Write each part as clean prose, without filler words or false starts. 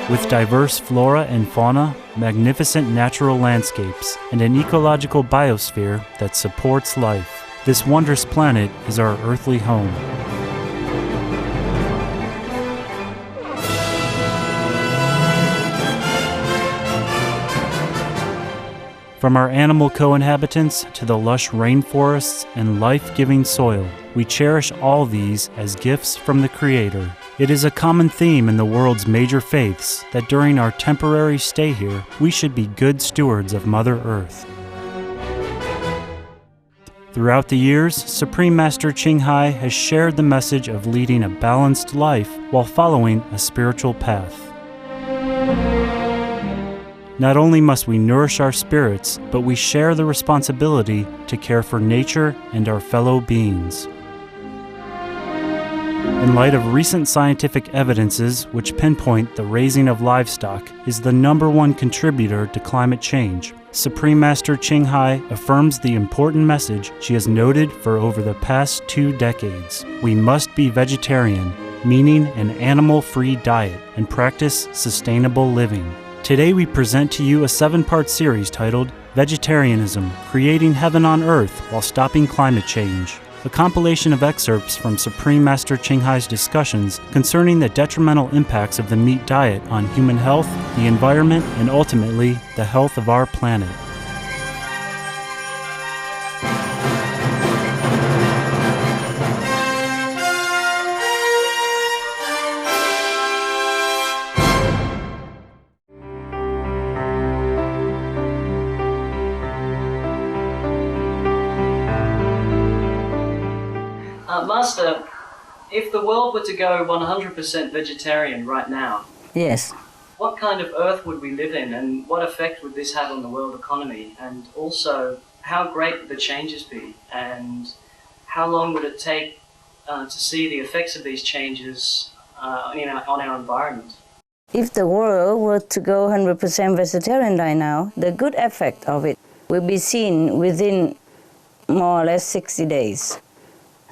With diverse flora and fauna, magnificent natural landscapes, and an ecological biosphere that supports life, this wondrous planet is our earthly home. From our animal co-inhabitants to the lush rainforests and life-giving soil, we cherish all these as gifts from the Creator. It is a common theme in the world's major faiths that during our temporary stay here, we should be good stewards of Mother Earth. Throughout the years, Supreme Master Ching Hai has shared the message of leading a balanced life while following a spiritual path. Not only must we nourish our spirits, but we share the responsibility to care for nature and our fellow beings. In light of recent scientific evidences which pinpoint the raising of livestock is the #1 contributor to climate change, Supreme Master Ching Hai affirms the important message she has noted for over the past 2 decades. We must be vegetarian, meaning an animal-free diet, and practice sustainable living. Today we present to you a 7-part series titled Vegetarianism, Creating Heaven on Earth While Stopping Climate Change, a compilation of excerpts from Supreme Master Ching Hai's discussions concerning the detrimental impacts of the meat diet on human health, the environment, and ultimately, the health of our planet. Master, if the world were to go 100% vegetarian right now, yes, what kind of earth would we live in, and what effect would this have on the world economy? And also, how great would the changes be, and how long would it take to see the effects of these changes on our environment? If the world were to go 100% vegetarian right now, the good effect of it will be seen within more or less 60 days.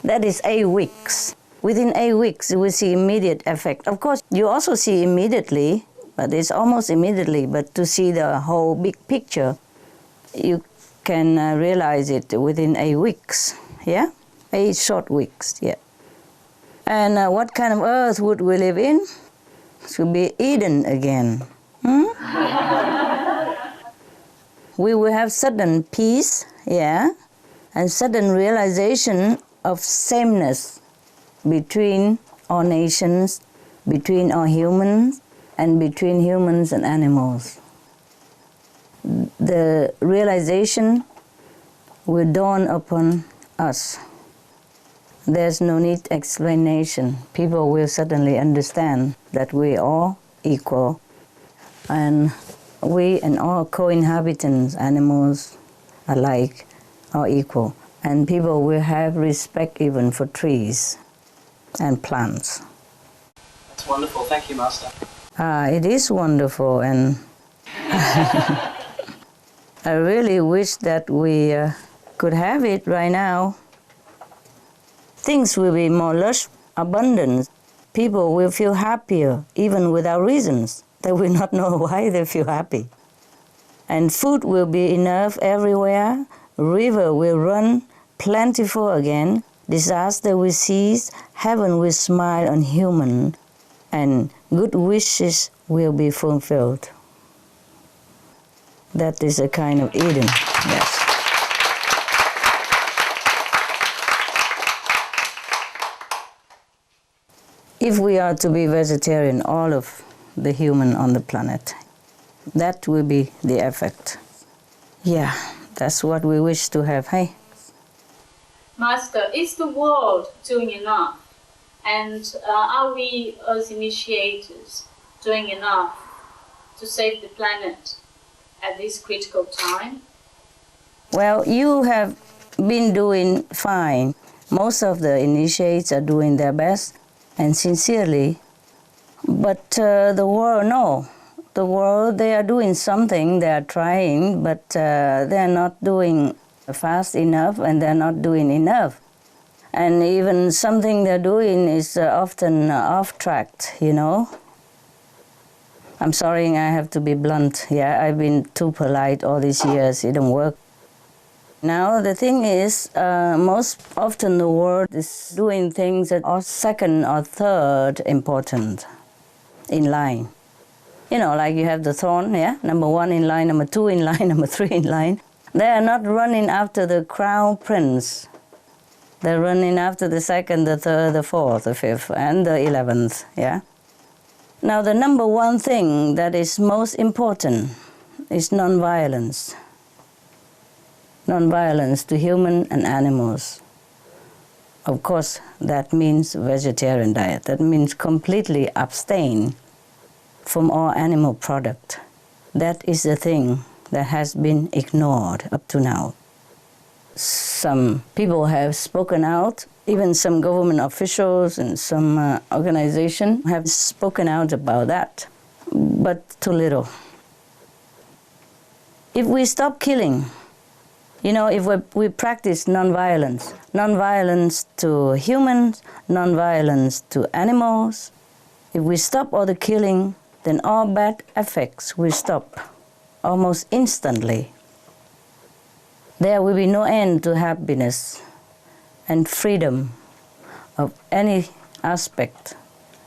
That is 8 weeks. Within 8 weeks, you will see immediate effect. Of course, you also see immediately, but it's almost immediately. But to see the whole big picture, you can realize it within 8 weeks. Yeah, 8 short weeks. Yeah. And what kind of earth would we live in? It should be Eden again. We will have sudden peace. Yeah, and sudden realization of sameness between all nations, between all humans, and between humans and animals. The realization will dawn upon us. There's no need explanation. People will suddenly understand that we are all equal, and we and all co-inhabitants, animals alike, are equal. And people will have respect even for trees and plants. That's wonderful. Thank you, Master. It is wonderful, and I really wish that we could have it right now. Things will be more lush, abundant. People will feel happier, even without reasons. They will not know why they feel happy. And food will be enough everywhere. River will run plentiful again, disaster will cease, heaven will smile on human, and good wishes will be fulfilled. That is a kind of Eden, yes. If we are to be vegetarian, all of the human on the planet, that will be the effect. Yeah, that's what we wish to have, hey? Master, is the world doing enough? And are we as initiators doing enough to save the planet at this critical time? Well, you have been doing fine. Most of the initiates are doing their best and sincerely. But the world, no. The world, they are doing something, they are trying, but they're not doing fast enough, and they're not doing enough. And even something they're doing is often off track, you know. I'm sorry, I have to be blunt. Yeah, I've been too polite all these years. It don't work. Now, the thing is, most often the world is doing things that are second or third important in line. You know, like you have the throne, yeah? Number 1 in line, number 2 in line, number 3 in line. They are not running after the crown prince. They're running after the 2nd, the 3rd, the 4th, the 5th, and the 11th, yeah? Now, the number 1 thing that is most important is non-violence. Non-violence to human and animals. Of course, that means vegetarian diet. That means completely abstain from all animal product. That is the thing that has been ignored up to now. Some people have spoken out, even some government officials and some organizations have spoken out about that, but too little. If we stop killing, you know, if we practice non-violence, non-violence to humans, non-violence to animals, if we stop all the killing, then all bad effects will stop almost instantly. There will be no end to happiness and freedom of any aspect,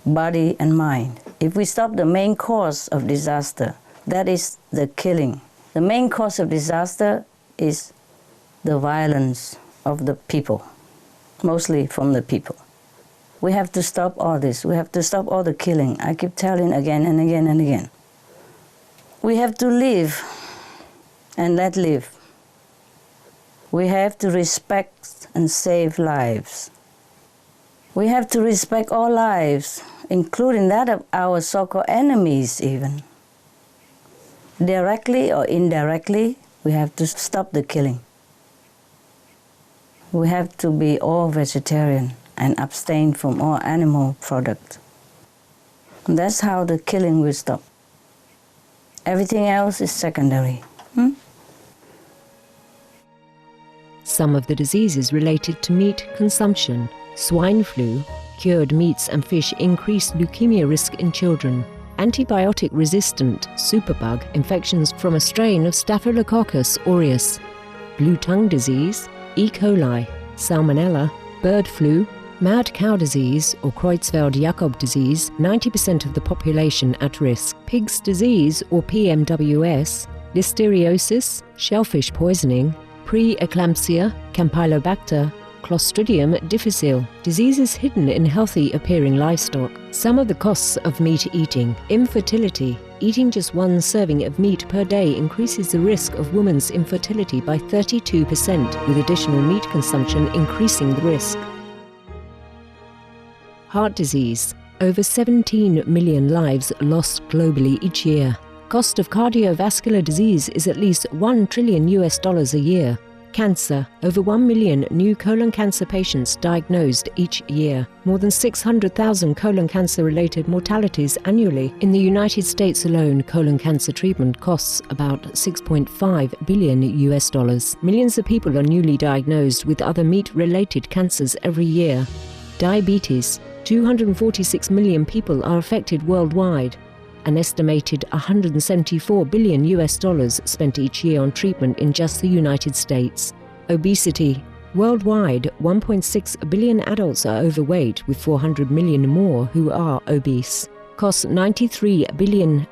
body and mind. If we stop the main cause of disaster, that is the killing. The main cause of disaster is the violence of the people, mostly from the people. We have to stop all this. We have to stop all the killing. I keep telling again and again and again. We have to live and let live. We have to respect and save lives. We have to respect all lives, including that of our so-called enemies even. Directly or indirectly, we have to stop the killing. We have to be all vegetarian and abstain from all animal products. That's how the killing will stop. Everything else is secondary. Some of the diseases related to meat consumption, swine flu, cured meats and fish increase leukemia risk in children. Antibiotic-resistant superbug infections from a strain of Staphylococcus aureus, blue tongue disease, E. coli, salmonella, bird flu, mad cow disease or Creutzfeldt-Jakob disease, 90% of the population at risk, pig's disease or PMWS, listeriosis, shellfish poisoning, preeclampsia, Campylobacter, Clostridium difficile, diseases hidden in healthy-appearing livestock. Some of the costs of meat eating, infertility. Eating just 1 serving of meat per day increases the risk of women's infertility by 32%, with additional meat consumption increasing the risk. Heart disease. Over 17 million lives lost globally each year. Cost of cardiovascular disease is at least $1 trillion a year. Cancer. Over 1 million new colon cancer patients diagnosed each year. More than 600,000 colon cancer-related mortalities annually. In the United States alone, colon cancer treatment costs about $6.5 billion. Millions of people are newly diagnosed with other meat-related cancers every year. Diabetes. 246 million people are affected worldwide. An estimated $174 billion spent each year on treatment in just the United States. Obesity. Worldwide, 1.6 billion adults are overweight, with 400 million more who are obese. Costs $93 billion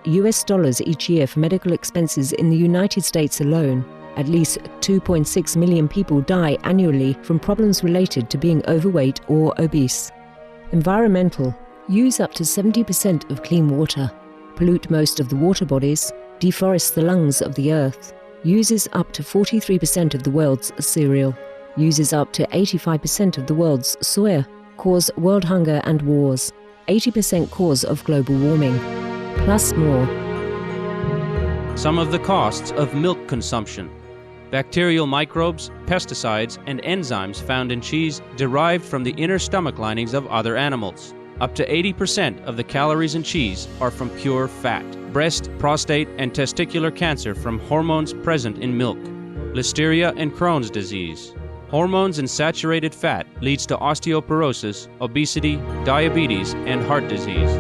each year for medical expenses in the United States alone. At least 2.6 million people die annually from problems related to being overweight or obese. Environmental. Use up to 70% of clean water. Pollute most of the water bodies, deforest the lungs of the earth, uses up to 43% of the world's cereal, uses up to 85% of the world's soya, cause world hunger and wars, 80% cause of global warming, plus more. Some of the costs of milk consumption. Bacterial microbes, pesticides, and enzymes found in cheese derived from the inner stomach linings of other animals. Up to 80% of the calories in cheese are from pure fat. Breast, prostate, and testicular cancer from hormones present in milk. Listeria and Crohn's disease. Hormones in saturated fat leads to osteoporosis, obesity, diabetes, and heart disease.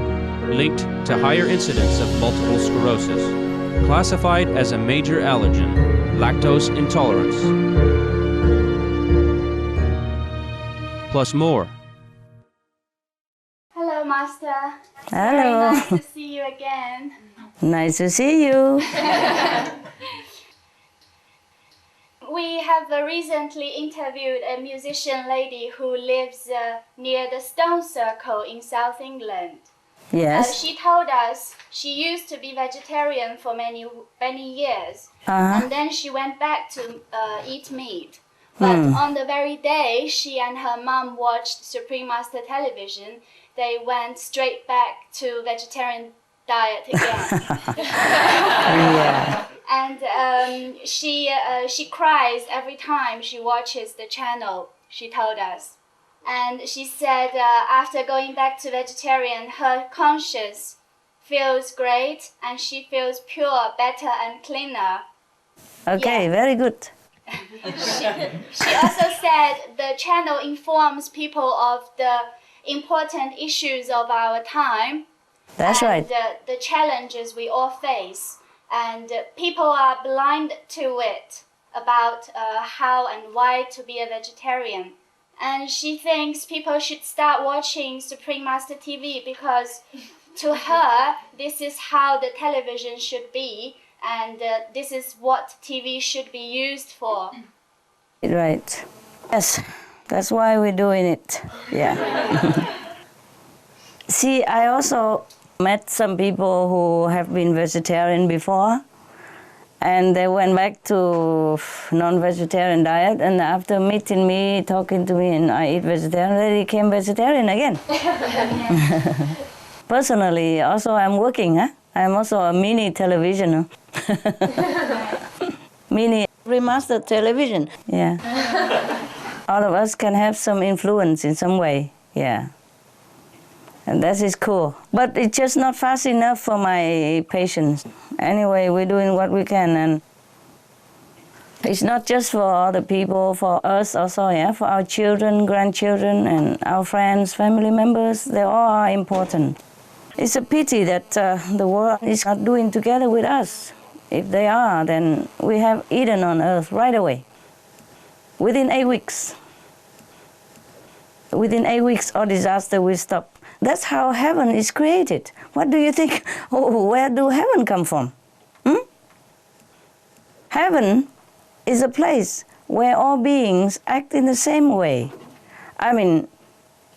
linked to higher incidence of multiple sclerosis. Classified as a major allergen, lactose intolerance. Plus more. Hello, Master. Hello. Very nice to see you again. Nice to see you. We have recently interviewed a musician lady who lives near the Stone Circle in South England. Yes. She told us she used to be vegetarian for many years, and then she went back to eat meat. But on the very day she and her mom watched Supreme Master television, they went straight back to vegetarian diet again. Yeah. And she cries every time she watches the channel, she told us. And she said after going back to vegetarian, her conscience feels great and she feels pure, better and cleaner. Okay, Yeah. very good. She also said the channel informs people of the important issues of our time. That's and right. The challenges we all face. And people are blind to it about how and why to be a vegetarian. And she thinks people should start watching Supreme Master TV because to her, this is how the television should be and this is what TV should be used for. Right. Yes, that's why we're doing it. Yeah. See, I also met some people who have been vegetarian before, and they went back to non-vegetarian diet, and after meeting me, talking to me, and I eat vegetarian, they became vegetarian again. Personally, also I'm working, I'm also a mini television. Mini remastered television, yeah. All of us can have some influence in some way, yeah. And that is cool. But it's just not fast enough for my patients. Anyway, we're doing what we can, and it's not just for other people, for us also, yeah, for our children, grandchildren, and our friends, family members, they all are important. It's a pity that the world is not doing together with us. If they are, then we have Eden on earth right away, within 8 weeks. Within 8 weeks, all disaster will stop. That's how heaven is created. What do you think? Oh, where do heaven come from? Heaven is a place where all beings act in the same way. I mean,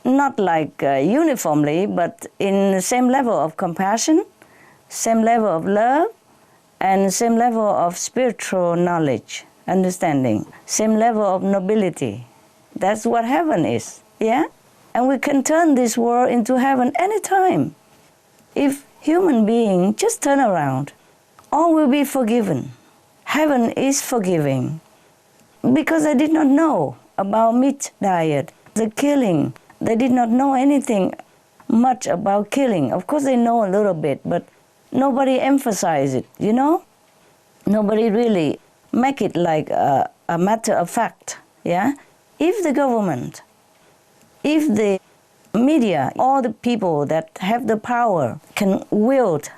not like uniformly, but in the same level of compassion, same level of love, and same level of spiritual knowledge, understanding, same level of nobility. That's what heaven is, yeah? And we can turn this world into heaven anytime. If human beings just turn around, all will be forgiven. Heaven is forgiving. Because they did not know about meat diet, the killing. They did not know anything much about killing. Of course they know a little bit, but nobody emphasized it, you know? Nobody really make it like a matter of fact, yeah? If the government, if the media, all the people that have the power can wield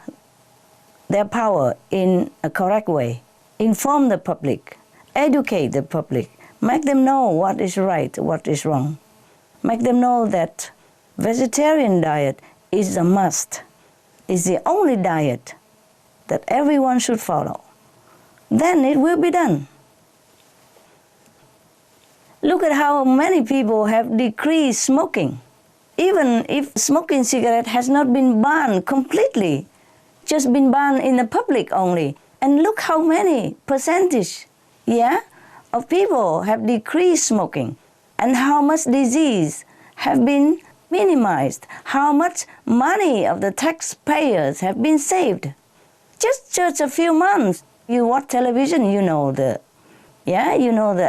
their power in a correct way, inform the public, educate the public, make them know what is right, what is wrong, make them know that vegetarian diet is a must, is the only diet that everyone should follow, then it will be done. Look at how many people have decreased smoking. Even if smoking cigarette has not been banned completely, just been banned in the public only. And look how many percentage, yeah, of people have decreased smoking, and how much disease have been minimized, how much money of the taxpayers have been saved. Just a few months. You watch television, you know the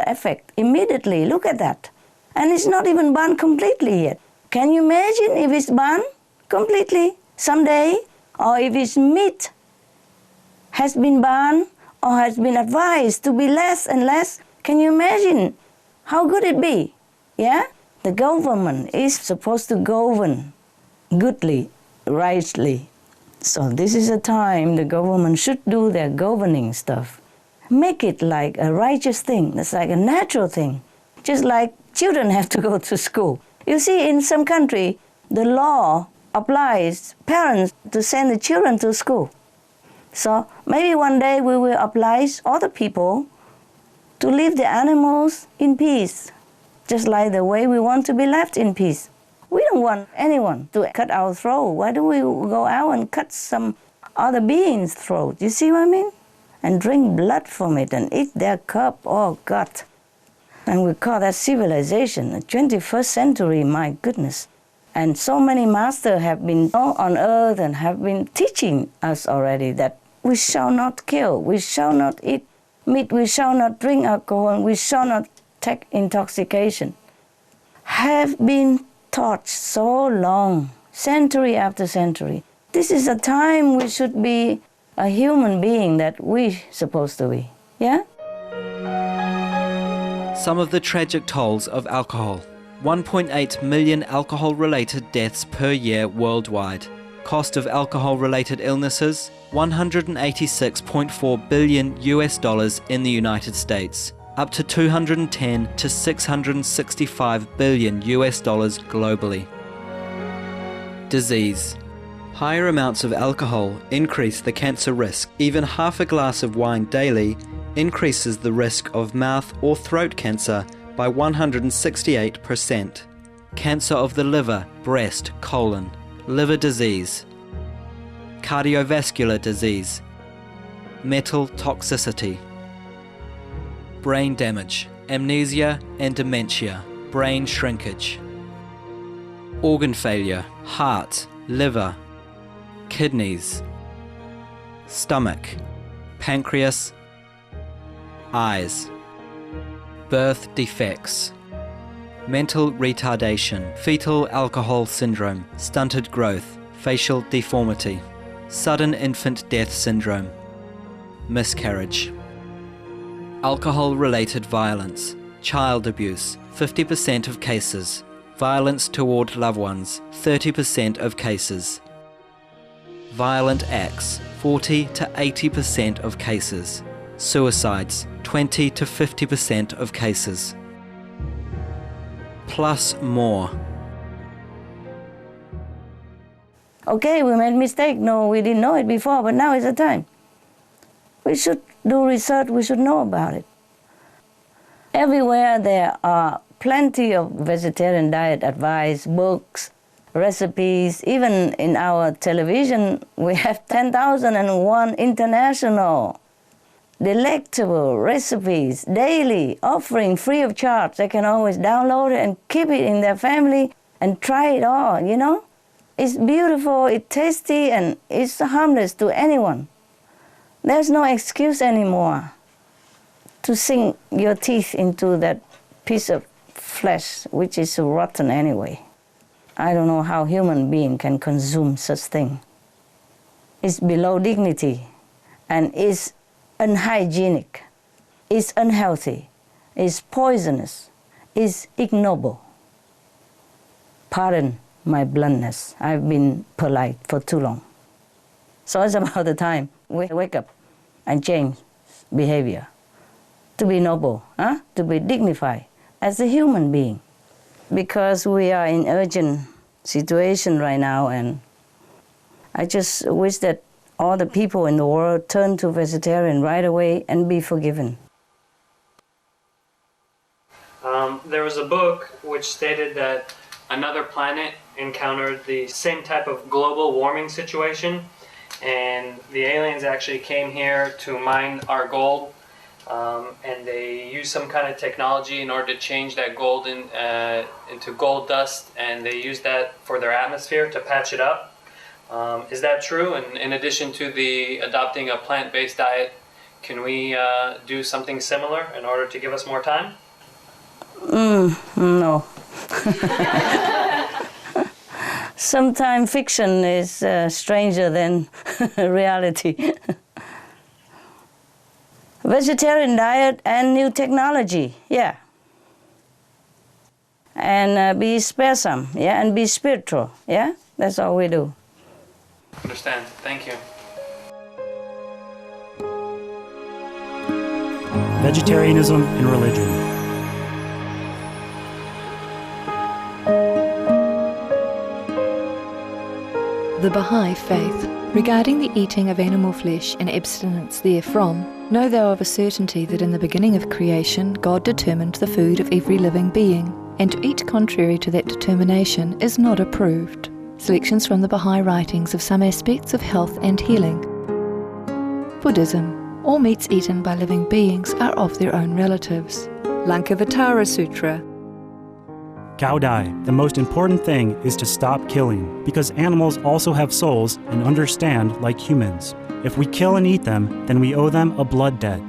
effect immediately. Look at that. And it's not even banned completely yet. Can you imagine if it's banned completely someday? Or if its meat has been banned or has been advised to be less and less? Can you imagine how good it be? Yeah? The government is supposed to govern goodly rightly. So this is a time the government should do their governing stuff. Make it like a righteous thing. It's like a natural thing. Just like children have to go to school. You see, in some country, the law applies parents to send the children to school. So maybe one day we will oblige other people to leave the animals in peace, just like the way we want to be left in peace. We don't want anyone to cut our throat. Why do we go out and cut some other being's throat? You see what I mean? And drink blood from it and eat their cup. Oh, God. And we call that civilization, the 21st century, my goodness. And so many masters have been on earth and have been teaching us already that we shall not kill, we shall not eat meat, we shall not drink alcohol, and we shall not take intoxication. Have been taught so long, century after century. This is a time we should be a human being that we're supposed to be, yeah? Some of the tragic tolls of alcohol. 1.8 million alcohol-related deaths per year worldwide. Cost of alcohol-related illnesses, $186.4 billion in the United States, up to 210 to 665 billion globally. Disease. Higher amounts of alcohol increase the cancer risk. Even half a glass of wine daily increases the risk of mouth or throat cancer by 168%. Cancer of the liver, breast, colon, liver disease, cardiovascular disease, metal toxicity, brain damage, amnesia and dementia, brain shrinkage, organ failure, heart, liver, kidneys, stomach, pancreas, eyes, birth defects, mental retardation, fetal alcohol syndrome, stunted growth, facial deformity, sudden infant death syndrome, miscarriage. Alcohol-related violence, child abuse, 50% of cases, violence toward loved ones, 30% of cases, violent acts, 40 to 80% of cases, suicides, 20 to 50% of cases, plus more. Okay, we made mistake. No, we didn't know it before, but now is the time. We should do research, we should know about it. Everywhere there are plenty of vegetarian diet advice, books, recipes. Even in our television, we have 10,001 international delectable recipes daily, offering free of charge. They can always download it and keep it in their family and try it all, you know? It's beautiful, it's tasty, and it's harmless to anyone. There's no excuse anymore to sink your teeth into that piece of flesh, which is rotten anyway. I don't know how human being can consume such thing. It's below dignity, and it's unhygienic, it's unhealthy, it's poisonous, it's ignoble. Pardon my bluntness, I've been polite for too long. So it's about the time we wake up and change behavior to be noble, to be dignified as a human being. Because we are in urgent situation right now, and I just wish that all the people in the world turn to vegetarian right away and be forgiven. There was a book which stated that another planet encountered the same type of global warming situation, and the aliens actually came here to mine our gold, and they used some kind of technology in order to change that gold into gold dust, and they used that for their atmosphere to patch it up. Is that true? And in addition to the adopting a plant-based diet, can we do something similar in order to give us more time? No. Sometimes fiction is stranger than reality. Vegetarian diet and new technology, yeah. And be sparesome, yeah, and be spiritual, yeah. That's all we do. Understand. Thank you. Vegetarianism and religion. The Baha'i faith. Regarding the eating of animal flesh and abstinence therefrom, know thou of a certainty that in the beginning of creation God determined the food of every living being, and to eat contrary to that determination is not approved. Selections from the Baha'i writings of some aspects of health and healing. Buddhism. All meats eaten by living beings are of their own relatives. Lankavatara Sutra. Cao Dai, the most important thing is to stop killing, because animals also have souls and understand like humans. If we kill and eat them, then we owe them a blood debt.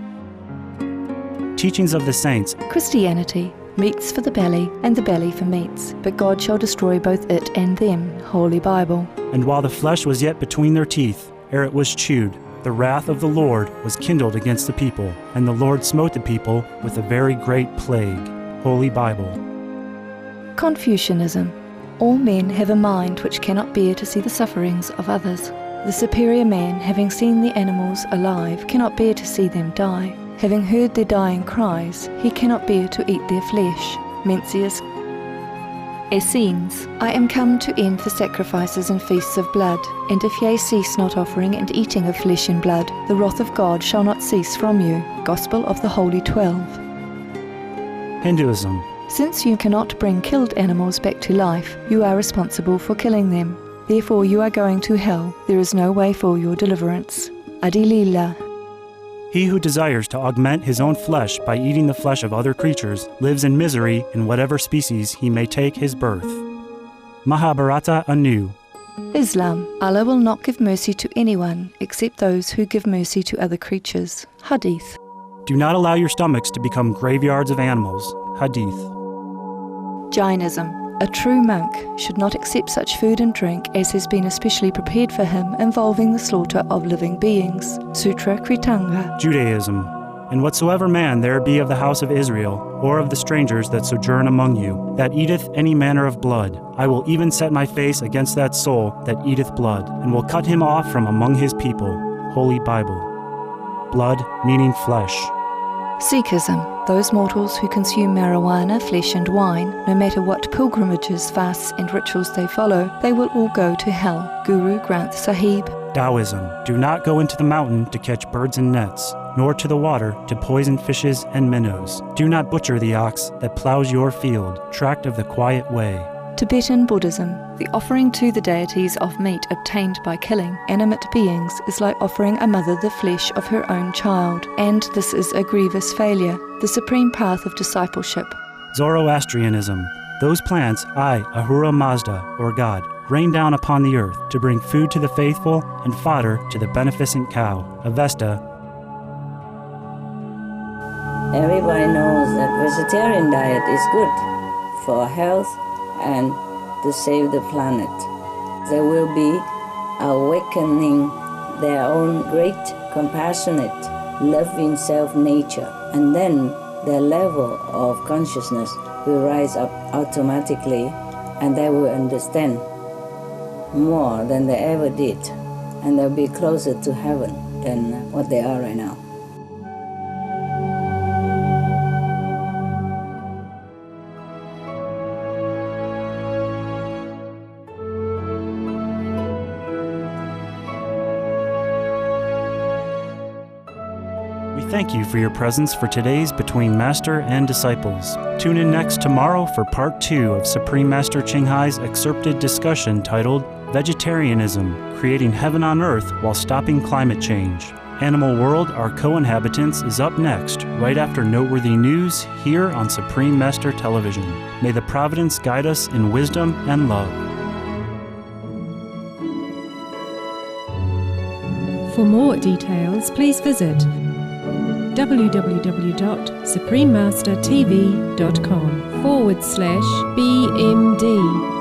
Teachings of the Saints. Christianity. Meats for the belly, and the belly for meats, but God shall destroy both it and them. Holy Bible. And while the flesh was yet between their teeth, ere it was chewed, the wrath of the Lord was kindled against the people, and the Lord smote the people with a very great plague. Holy Bible. Confucianism. All men have a mind which cannot bear to see the sufferings of others. The superior man, having seen the animals alive, cannot bear to see them die. Having heard their dying cries, he cannot bear to eat their flesh. Mencius. Essenes. I am come to end the sacrifices and feasts of blood, and if ye cease not offering and eating of flesh and blood, the wrath of God shall not cease from you. Gospel of the Holy 12. Hinduism. Since you cannot bring killed animals back to life, you are responsible for killing them. Therefore you are going to hell. There is no way for your deliverance. Adilila. He who desires to augment his own flesh by eating the flesh of other creatures lives in misery in whatever species he may take his birth. Mahabharata anew. Islam. Allah will not give mercy to anyone except those who give mercy to other creatures. Hadith. Do not allow your stomachs to become graveyards of animals. Hadith. Jainism. A true monk should not accept such food and drink as has been especially prepared for him involving the slaughter of living beings. Sutra Kritanga. Judaism. And whatsoever man there be of the house of Israel, or of the strangers that sojourn among you, that eateth any manner of blood, I will even set my face against that soul that eateth blood, and will cut him off from among his people. Holy Bible. Blood meaning flesh. Sikhism. Those mortals who consume marijuana, flesh and wine, no matter what pilgrimages, fasts and rituals they follow, they will all go to hell. Guru Granth Sahib. Taoism. Do not go into the mountain to catch birds and nets, nor to the water to poison fishes and minnows. Do not butcher the ox that plows your field, tract of the quiet way. Tibetan Buddhism. The offering to the deities of meat obtained by killing animate beings is like offering a mother the flesh of her own child, and this is a grievous failure, the supreme path of discipleship. Zoroastrianism. Those plants I, Ahura Mazda, or God, rain down upon the earth to bring food to the faithful and fodder to the beneficent cow. Avesta. Everybody knows that vegetarian diet is good for health and to save the planet. They will be awakening their own great, compassionate, loving self-nature, and then their level of consciousness will rise up automatically, and they will understand more than they ever did, and they'll be closer to heaven than what they are right now. Thank you for your presence for today's Between Master and Disciples. Tune in next tomorrow for Part 2 of Supreme Master Ching Hai's excerpted discussion titled Vegetarianism, Creating Heaven on Earth While Stopping Climate Change. Animal World, Our Co-Inhabitants is up next, right after noteworthy news here on Supreme Master Television. May the Providence guide us in wisdom and love. For more details, please visit www.suprememastertv.com/BMD